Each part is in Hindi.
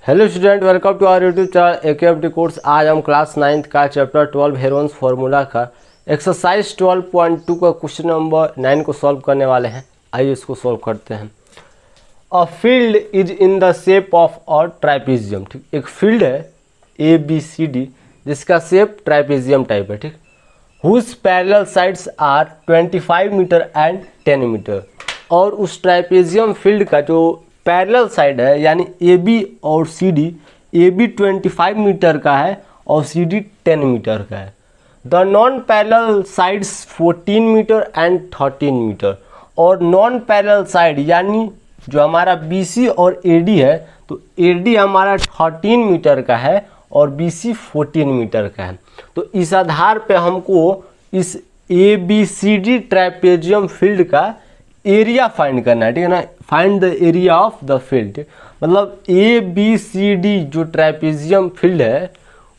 Hello student, welcome to our YouTube channel AKFD course. आज हम क्लास 9 का चैप्टर 12 हेरोन्स फार्मूला का एक्सरसाइज 12.2 का क्वेश्चन नंबर 9 को सॉल्व करने वाले हैं। आइए इसको सॉल्व करते हैं। A field is in the shape of a trapezium. ठीक, एक फील्ड है ABCD जिसका शेप ट्राइपेजियम टाइप है। ठीक, whose parallel sides are 25 metre and 10 metre. और उस ट्राइपेजियम फील्ड का जो पैरेलल साइड है यानी AB और CD, AB 25 मीटर का है और CD 10 मीटर का है। The non parallel sides 14 metre and 13 metre. और नॉन पैरेलल साइड यानी जो हमारा BC और AD है, तो AD हमारा 13 मीटर का है और BC 14 मीटर का है। तो इस आधार पे हमको इस ABCD ट्राइपेजियम फील्ड का एरिया फाइंड करना है। ठीक है ना, find the area of the field. मतलब ABCD जो ट्राइपेजियम फील्ड है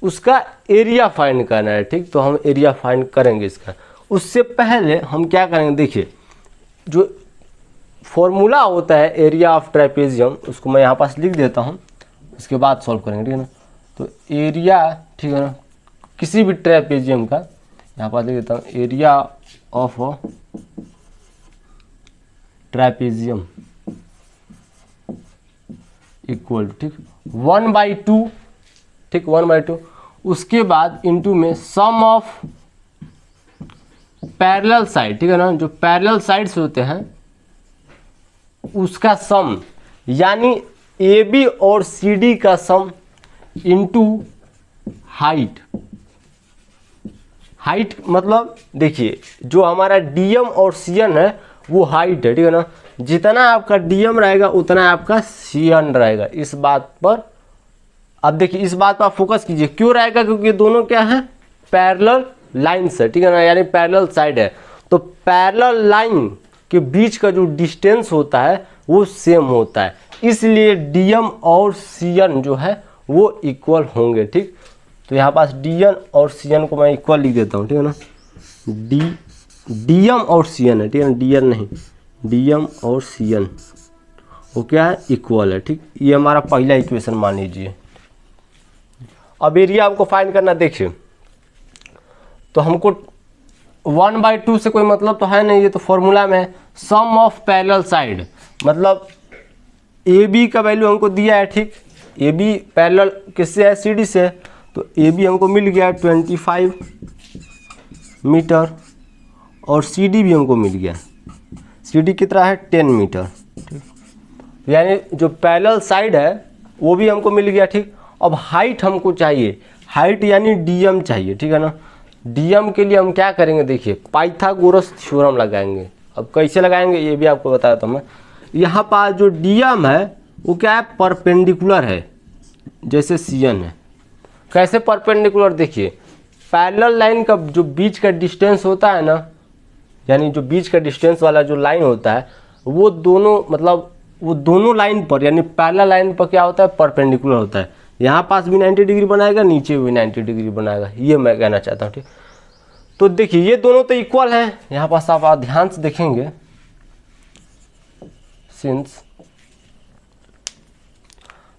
उसका एरिया फाइंड करना है। ठीक, तो हम एरिया फाइंड करेंगे इसका। उससे पहले हम क्या करेंगे, देखिए जो फॉर्मूला होता है एरिया ऑफ ट्राइपेजियम उसको मैं यहाँ पास लिख देता हूँ, उसके बाद सॉल्व करेंगे। ठीक है ना, तो एरिया, ठीक है ना, किसी भी ट्राइपेजियम का यहाँ पास लिख देता हूँ, एरिया ऑफ ट्राइपेजियम इक्वल, ठीक, 1/2। ठीक, 1/2। उसके बाद इनटू में सम ऑफ पैरेलल साइड। ठीक है ना, जो पैरेलल साइड्स होते हैं उसका सम यानी AB और CD का सम इनटू हाइट। हाइट मतलब देखिए जो हमारा DM और CN है वो हाइट है। ठीक है ना, जितना आपका DM रहेगा उतना आपका CN रहेगा। इस बात पर अब देखिए, इस बात पर फोकस कीजिए। क्यों रहेगा? क्योंकि दोनों क्या है, पैरेलल लाइन्स है। ठीक है ना, यानी पैरेलल साइड है। तो पैरेलल लाइन के बीच का जो डिस्टेंस होता है वो सेम होता है, इसलिए DM और CN जो है वो इक्वल होंगे। ठीक, तो यहाँ पास DM और CN को मैं इक्वल लिख देता हूँ। ठीक है ना, DM और CN है। ठीक है ना, DN नहीं, DM और CN वो क्या है, इक्वल है। ठीक, ये हमारा पहला इक्वेशन मान लीजिए। अब एरिया हमको फाइंड करना। देखिए तो हमको 1/2 से कोई मतलब तो है नहीं, ये तो फॉर्मूला में सम ऑफ पैरेलल साइड, मतलब AB का वैल्यू हमको दिया है। ठीक, AB पैरेलल किससे है, CD से। तो AB हमको मिल गया 25 मीटर और CD भी हमको मिल गया। CD कितना है, 10 मीटर। ठीक, यानी जो पैरेलल साइड है वो भी हमको मिल गया। ठीक, अब हाइट हमको चाहिए, हाइट यानी DM चाहिए। ठीक है ना, DM के लिए हम क्या करेंगे, देखिए पाइथागोरस थ्योरम लगाएंगे। अब कैसे लगाएंगे ये भी आपको बताया था मैं। यहाँ पास जो DM है वो क्या है, परपेंडिकुलर है, जैसे CN है। कैसे परपेंडिकुलर, देखिए पैरेलल लाइन का जो बीच का डिस्टेंस होता है ना, यानी जो बीच का डिस्टेंस वाला जो लाइन होता है वो दोनों, मतलब वो दोनों लाइन पर यानी पैरेलल लाइन पर क्या होता है, परपेंडिकुलर होता है। यहाँ पास भी 90 डिग्री बनाएगा, नीचे भी 90 डिग्री बनाएगा, ये मैं कहना चाहता हूँ। ठीक, तो देखिए ये दोनों तो इक्वल हैं। यहाँ पास आप ध्यान से देखेंगे, सिंस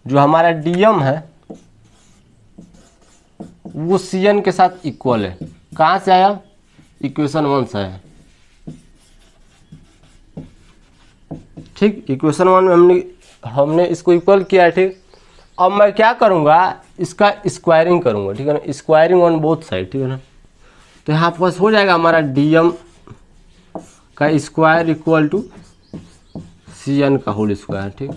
जो हमारा DM है वो CN के साथ इक्वल है। कहाँ से आया, इक्वेशन 1 से आया। ठीक, इक्वेशन 1 में हमने इसको इक्वल किया है। ठीक, अब मैं क्या करूँगा, इसका स्क्वायरिंग करूँगा। ठीक है ना, स्क्वायरिंग ऑन बोथ साइड। ठीक है ना, तो यहाँ पास हो जाएगा हमारा DM का स्क्वायर इक्वल टू CN का होल स्क्वायर। ठीक,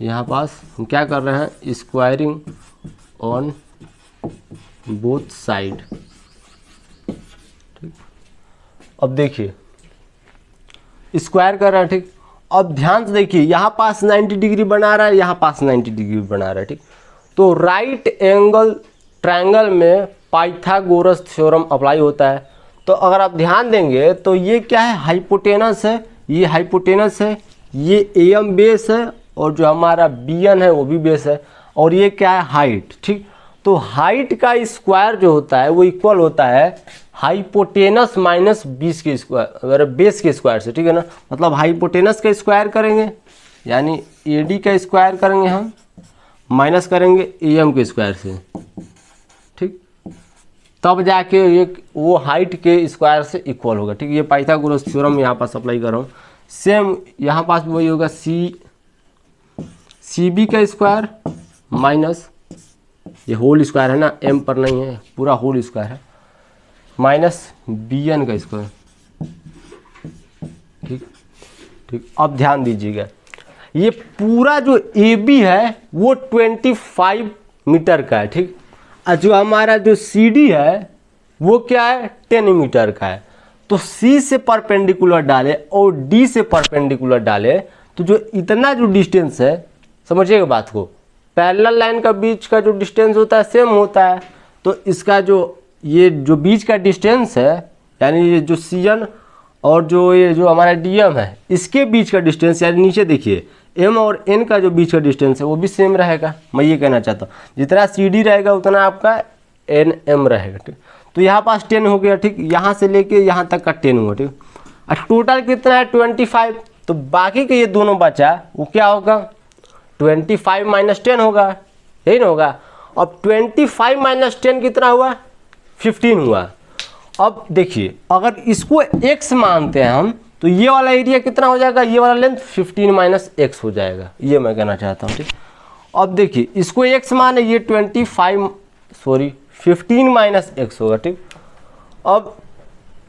यहाँ पास हम क्या कर रहे हैं, स्क्वायरिंग ऑन बोथ साइड। ठीक, अब देखिए स्क्वायर कर रहा है। ठीक, अब ध्यान से देखिए यहाँ पास 90 डिग्री बना रहा है, यहाँ पास 90 डिग्री बना रहा है। ठीक, तो राइट एंगल ट्रायंगल में पाइथागोरस थ्योरम अप्लाई होता है। तो अगर आप ध्यान देंगे तो ये क्या है, हाइपोटेनस है, ये हाइपोटेनस है, ये AM बेस है और जो हमारा BN है वो भी बेस है, और ये क्या है, हाइट। ठीक, तो हाइट का स्क्वायर जो होता है वो इक्वल होता है हाइपोटेनस माइनस बेस के स्क्वायर से। ठीक है ना, मतलब हाइपोटेनस का स्क्वायर करेंगे यानी AD का स्क्वायर करेंगे हम, माइनस करेंगे AM के स्क्वायर से, ठीक, तब जाके एक वो हाइट के स्क्वायर से इक्वल होगा, ठीक। ये पाइथागोरस थ्योरम यहाँ पास अप्लाई कर रहा हूँ। सेम यहाँ पास भी वही होगा, CB का स्क्वायर माइनस, ये होल स्क्वायर है ना, M पर नहीं है, पूरा होल स्क्वायर है, माइनस BN का स्क्वायर, ठीक ठीक। अब ध्यान दीजिएगा, ये पूरा जो AB है वो 25 मीटर का है, ठीक। और जो हमारा जो CD है वो क्या है, 10 मीटर का है। तो C से परपेंडिकुलर डाले और D से परपेंडिकुलर डाले, तो जो इतना जो डिस्टेंस है, समझिएगा बात को, पैरेलल लाइन का बीच का जो डिस्टेंस होता है सेम होता है। तो इसका जो ये जो बीच का डिस्टेंस है, यानी ये जो CN और जो ये जो हमारा DM है, इसके बीच का डिस्टेंस, यानी नीचे देखिए M और N का जो बीच का डिस्टेंस है वो भी सेम रहेगा। मैं ये कहना चाहता हूँ, जितना CD रहेगा उतना आपका NM रहेगा, ठीक। तो यहाँ पास 10 हो गया, ठीक, यहाँ से लेके यहाँ तक का 10 हुआ, ठीक। और टोटल कितना है 25, तो बाकी के ये दोनों बचा वो क्या होगा, 25 माइनस 10 होगा, यही ना होगा। अब 25 माइनस 10 कितना हुआ, 15 हुआ। अब देखिए, अगर इसको x मानते हैं हम, तो ये वाला एरिया कितना हो जाएगा, ये वाला लेंथ 15 माइनस x हो जाएगा, ये मैं कहना चाहता हूँ, ठीक। अब देखिए, इसको x माने, ये 15 माइनस x होगा, ठीक। अब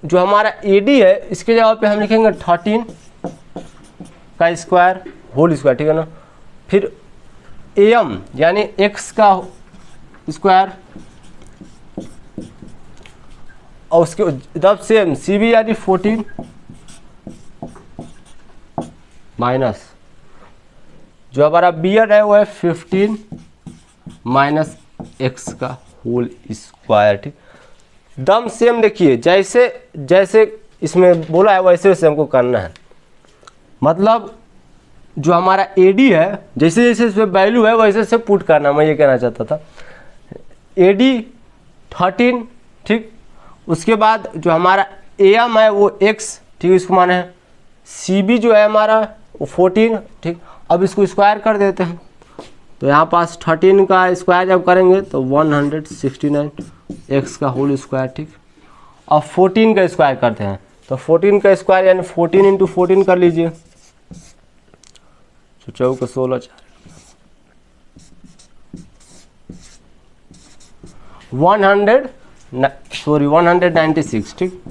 जो हमारा AD है, इसके जगह पे हम लिखेंगे 13 का स्क्वायर होल स्क्वायर, ठीक है ना। फिर AM यानी x का स्क्वायर, और उसके जब सेम CB यानी 14 माइनस जो हमारा BN है वो है 15 माइनस x का होल स्क्वायर, ठीक। दम सेम देखिए, जैसे जैसे इसमें बोला है वैसे वैसे हमको करना है। मतलब जो हमारा AD है, जैसे जैसे इसमें वैल्यू है वैसे वैसे पुट करना, मैं ये कहना चाहता था। AD 13, ठीक। उसके बाद जो हमारा AM है वो x, ठीक, इसको माने है। CB जो है हमारा वो 14, ठीक। अब इसको स्क्वायर कर देते हैं, तो यहाँ पास 13 का स्क्वायर जब करेंगे तो 169 x का होल स्क्वायर, ठीक। अब 14 का स्क्वायर करते हैं, तो 14 का स्क्वायर यानी 14 इंटू 14 कर लीजिए, तो 14 16 196, ठीक।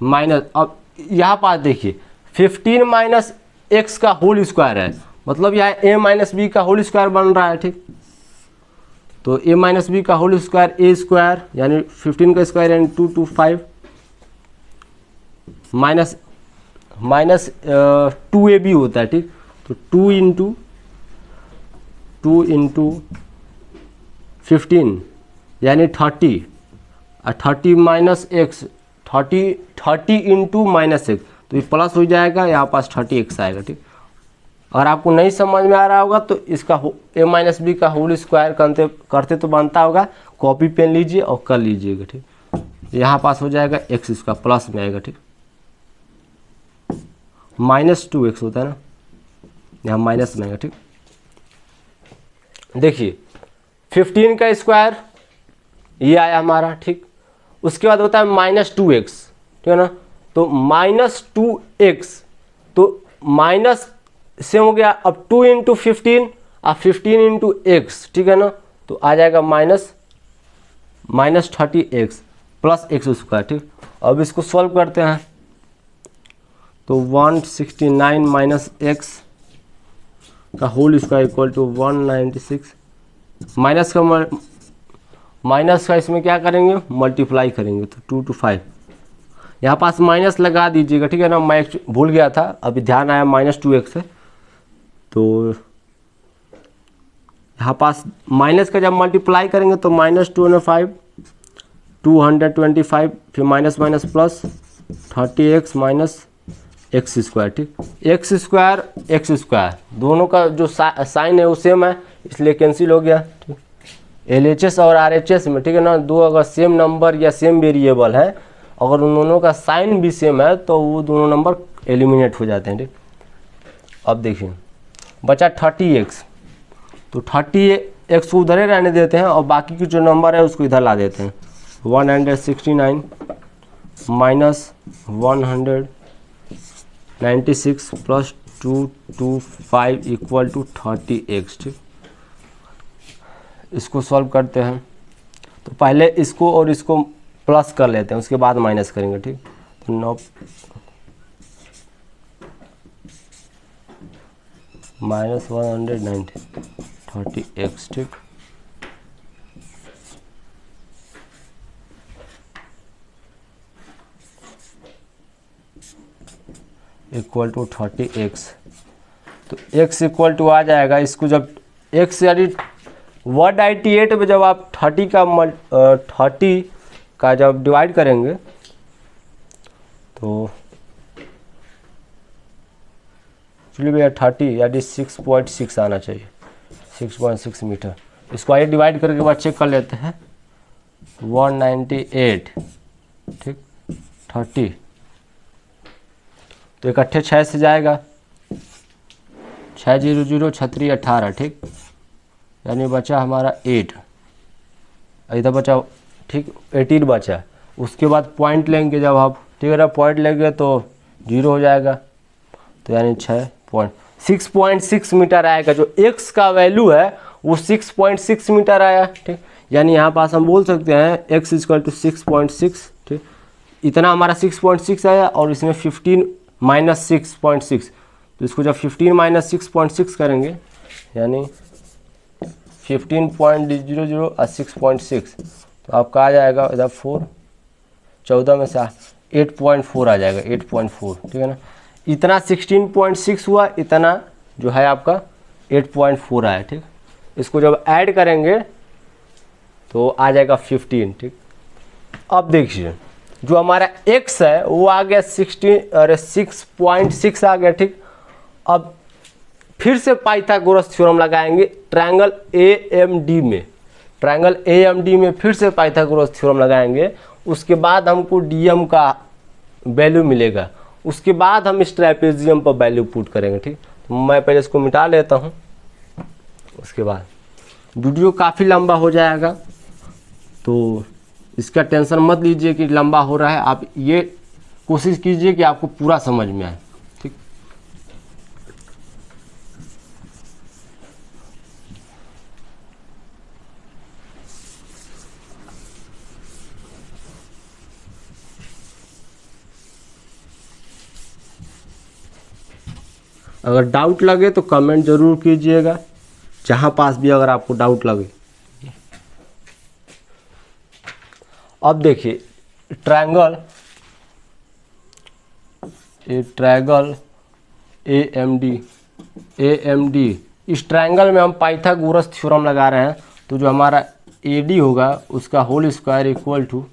माइनस, अब यहाँ पास देखिए 15 माइनस x का होल स्क्वायर है, मतलब यहाँ a माइनस बी का होल स्क्वायर बन रहा है, ठीक। तो a माइनस बी का होल स्क्वायर a स्क्वायर यानी 15 का स्क्वायर यानी 225 माइनस 2ab होता है, ठीक। तो 2 इंटू 15 यानी 30, और 30 minus x, 30 into minus x, तो ये प्लस हो जाएगा, यहाँ पास 30x आएगा, ठीक। अगर आपको नहीं समझ में आ रहा होगा तो इसका a माइनस बी का होल स्क्वायर करते तो बनता होगा, कॉपी पेन लीजिए और कर लीजिएगा, ठीक। यहाँ पास हो जाएगा x, इसका प्लस में आएगा, ठीक। माइनस 2x होता है ना, यहाँ माइनस में आएगा, ठीक। देखिए 15 का स्क्वायर ये आया हमारा, ठीक। उसके बाद होता है माइनस 2x, ठीक है ना। तो माइनस 2x, तो माइनस से हो गया, अब 2 इंटू 15 और 15 इंटू x, ठीक है ना। तो आ जाएगा minus 30x plus x square, ठीक। अब इसको सॉल्व करते हैं, तो 169 माइनस x का whole square equal to 196, minus का इसमें क्या करेंगे, मल्टीप्लाई करेंगे, तो 2 to 5, यहाँ पास माइनस लगा दीजिएगा, ठीक है ना। मैं भूल गया था, अभी ध्यान आया, माइनस 2x है, तो यहाँ पास माइनस का जब मल्टीप्लाई करेंगे तो माइनस 205 225, फिर minus minus plus 30x minus x square, ठीक। x स्क्वायर दोनों का जो साइन है वो सेम है, इसलिए कैंसिल हो गया, ठीक। LHS और RHS में, ठीक है ना, दो अगर सेम नंबर या सेम वेरिएबल है, अगर उन दोनों का साइन भी सेम है तो वो दोनों नंबर एलिमिनेट हो जाते हैं, ठीक। अब देखिए बचा 30x, तो 30x को उधर ही रहने देते हैं और बाकी की जो नंबर है उसको इधर ला देते हैं। 169 minus 196 plus 225 equal to 30x। ठीक, इसको सॉल्व करते हैं। तो पहले इसको और इसको प्लस कर लेते हैं, उसके बाद माइनस करेंगे। ठीक, तो 9 माइनस 190 30x। ठीक, इक्वल टू 30x। तो x इक्वल टू आ जाएगा, इसको जब x यानी 198 में जब आप 30 का जब डिवाइड करेंगे तो चलिए भैया 30 यानी 6.6 आना चाहिए, 6.6 मीटर। इसको आइए डिवाइड करके बाद चेक कर लेते हैं। 198 ठीक 30 तो इकट्ठे 6 से जाएगा, 6 0 0 छत्री 18। ठीक, यानी बचा हमारा 8, इधर बचा ठीक 18 बचा। उसके बाद पॉइंट लेंगे जब आप, ठीक है ना, पॉइंट लेंगे तो 0 हो जाएगा, तो यानी 6.6 मीटर आएगा। जो x का वैल्यू है वो 6.6 मीटर आया। ठीक, यानी यहाँ पास हम बोल सकते हैं x इक्वल टू 6.6। ठीक, इतना हमारा 6.6 आया और इसमें 15 माइनस 6.6, तो इसको जब 15 माइनस 6.6 करेंगे यानी 15.00 और 6.6, तो आपका आ जाएगा इधर 4, 14 में से 8.4 आ जाएगा, 8.4। ठीक है ना, इतना 16.6 हुआ, इतना जो है आपका 8.4 आया। ठीक, इसको जब ऐड करेंगे तो आ जाएगा 15। ठीक, अब देखिए जो हमारा x है वो आ गया 6.6 आ गया। ठीक, अब फिर से पाइथागोरस थ्योरम लगाएंगे ट्रायंगल AMD में, ट्रायंगल AMD में फिर से पाइथागोरस थ्योरम लगाएंगे। उसके बाद हमको DM का वैल्यू मिलेगा, उसके बाद हम इस ट्रापेजियम पर वैल्यू पुट करेंगे। ठीक, तो मैं पहले इसको मिटा लेता हूँ, उसके बाद वीडियो काफ़ी लंबा हो जाएगा, तो इसका टेंशन मत लीजिए कि लंबा हो रहा है। आप ये कोशिश कीजिए कि आपको पूरा समझ में आए। ठीक, अगर डाउट लगे तो कमेंट जरूर कीजिएगा, जहाँ पास भी अगर आपको डाउट लगे। अब देखिए ट्रायंगल AMD, इस ट्रायंगल में हम पाइथागोरस थ्योरम लगा रहे हैं। तो जो हमारा AD होगा उसका होल स्क्वायर इक्वल टू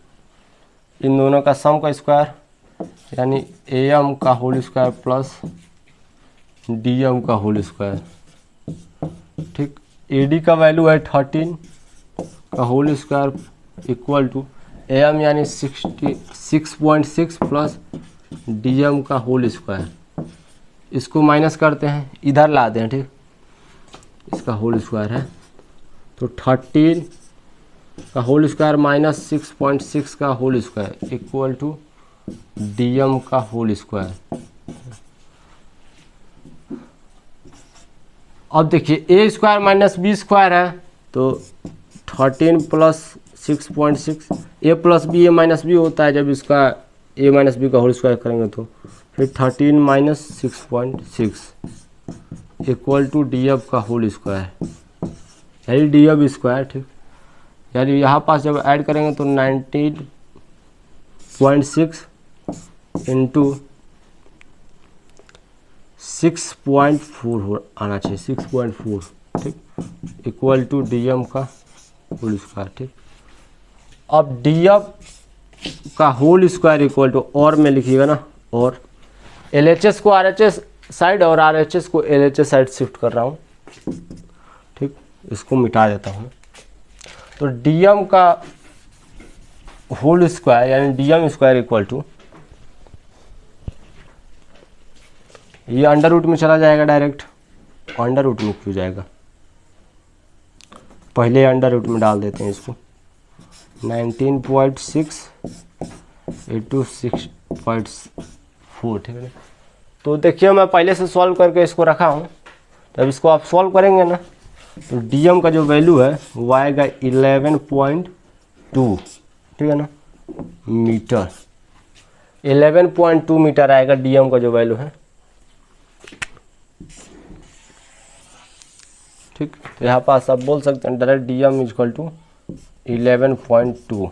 इन दोनों का सम का स्क्वायर, यानी AM का होल स्क्वायर प्लस DM का होल स्क्वायर। ठीक, AD का वैल्यू है 13 का whole square equal to AM यानी 6.6 प्लस DM का होल स्क्वायर। इसको माइनस करते हैं, इधर लाते हैं। ठीक, इसका होल स्क्वायर है तो 13 का होल स्क्वायर माइनस 6.6 का whole square equal to DM का होल स्क्वायर। अब देखिए a square minus b square है, तो 13 plus 6.6 a plus b a minus b होता है। जब इसका a माइनस बी का होल स्क्वायर करेंगे तो फिर 13 माइनस 6.6 इक्वल टू DF का होल स्क्वायर, यानी DF स्क्वायर। ठीक, यानी यहाँ पास जब ऐड करेंगे तो 19.6 इंटू 6.4 आना चाहिए, 6.4। ठीक, इक्वल टू DM का होल स्क्वायर। ठीक, अब DF का होल स्क्वायर इक्वल टू, और में लिखिएगा ना, और LHS को RHS साइड और RHS को LHS साइड शिफ्ट कर रहा हूँ। ठीक, इसको मिटा देता हूँ। तो DM का होल स्क्वायर यानी DM स्क्वायर इक्वल टू, ये अंडर रूट में चला जाएगा डायरेक्ट, अंडर रूट में क्यों जाएगा, पहले अंडर रूट में डाल देते हैं इसको, 19.6 into 6.4, ठीक है ना। तो देखिए मैं पहले से सॉल्व करके इसको रखा हूँ, तब इसको आप सॉल्व करेंगे ना तो डीएम का जो वैल्यू है वो आएगा 11.2, ठीक है ना, मीटर। 11.2 मीटर आएगा डीएम का जो वैल्यू है, ठीक। तो यहाँ पास आप बोल सकते हैं direct DM is equal to 11.2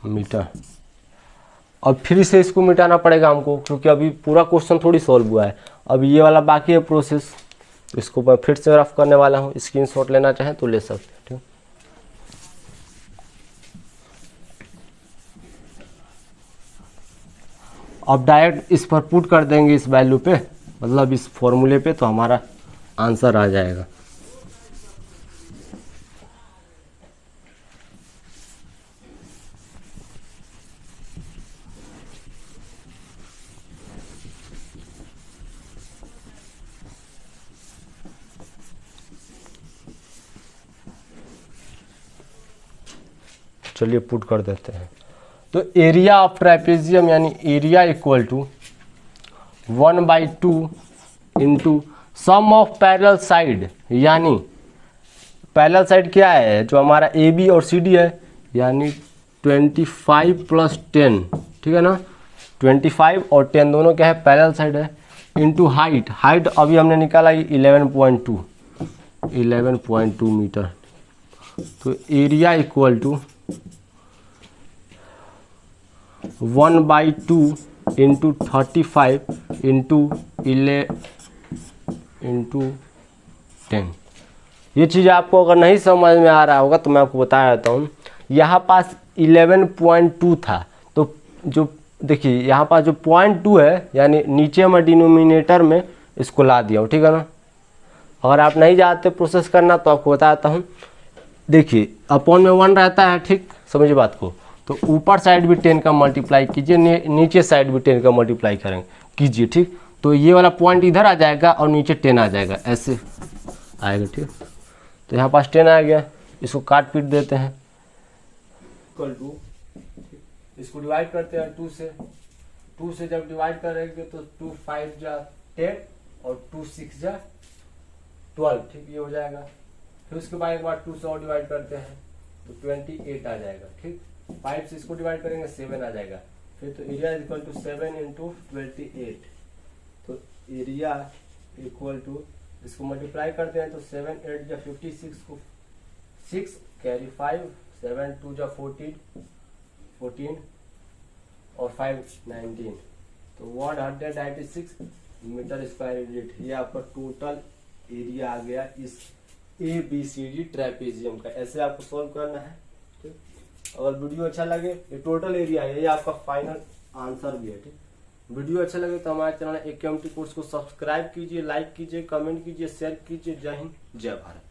metre. अब फिर से इसको मिटाना पड़ेगा हमको, क्योंकि अभी पूरा क्वेश्चन थोड़ी सॉल्व हुआ है, अब ये वाला बाकी है प्रोसेस। इसको मैं फिर से रफ करने वाला हूँ, स्क्रीनशॉट लेना चाहें तो ले सकते हैं, ठीक। अब डायरेक्ट इस पर पुट कर देंगे इस वैल्यू पे, मतलब इस फॉर्मूले पे, तो हमारा आंसर आ जाएगा। चलिए पुट कर देते हैं। तो एरिया ऑफ ट्रापेजियम यानी area equal to 1/2 into sum of parallel side, यानी पैरेलल साइड क्या है, जो हमारा ए बी और सी डी है, यानी 25 + 10, ठीक है ना। 25 और 10 दोनों क्या है, पैरेलल साइड है, इंटू हाइट। हाइट अभी हमने निकाला 11.2 मीटर। तो area equal to 1/2 into 35 into 10। ये चीज़ आपको अगर नहीं समझ में आ रहा होगा तो मैं आपको बता देता हूँ। यहाँ पास 11.2 था, तो जो देखिए यहाँ पास जो 0.2 है, यानी नीचे में डिनोमिनेटर में इसको ला दिया हो, ठीक है ना। अगर आप नहीं जानते प्रोसेस करना तो आपको बताता हूँ। देखिए अपॉन में 1 रहता है, ठीक, समझिए बात को। तो ऊपर साइड भी 10 का मल्टीप्लाई कीजिए, नीचे साइड भी 10 का मल्टीप्लाई करेंगे कीजिए, ठीक। तो ये वाला पॉइंट इधर आ जाएगा और नीचे 10 आ जाएगा, ऐसे आएगा, ठीक। तो यहाँ पास 10 आ गया, इसको काट पीट देते हैं, इक्वल टू, इसको डिवाइड करते हैं 2 से। 2 से जब डिवाइड करेंगे तो 2 5 जा 10 और 2 6 जा 12, ठीक, ये हो जाएगा। फिर उसके बाद एक बार 2 से और डिवाइड करते हैं तो 28 आ जाएगा, ठीक। 5 से इसको डिवाइड करेंगे 7 आ जाएगा। फिर तो एरिया इक्वल टू 7 इंटू 28। तो एरिया इक्वल टू, इसको मल्टीप्लाई करते हैं तो 7 8 जा 56 को 6 कैरी 5, 7 2 जा 14 और 5 19, तो 196 मीटर स्क्वायर यूनिट। ये आपका टोटल एरिया आ गया इस ABCD ट्रेपेजियम का। ऐसे आपको सॉल्व करना है, ठीक। अगर वीडियो अच्छा लगे, ये टोटल एरिया है, ये आपका फाइनल आंसर भी है, ठीक। वीडियो अच्छा लगे तो हमारे चैनल AKMT कोर्स को सब्सक्राइब कीजिए, लाइक कीजिए, कमेंट कीजिए, शेयर कीजिए। जय हिंद, जय भारत।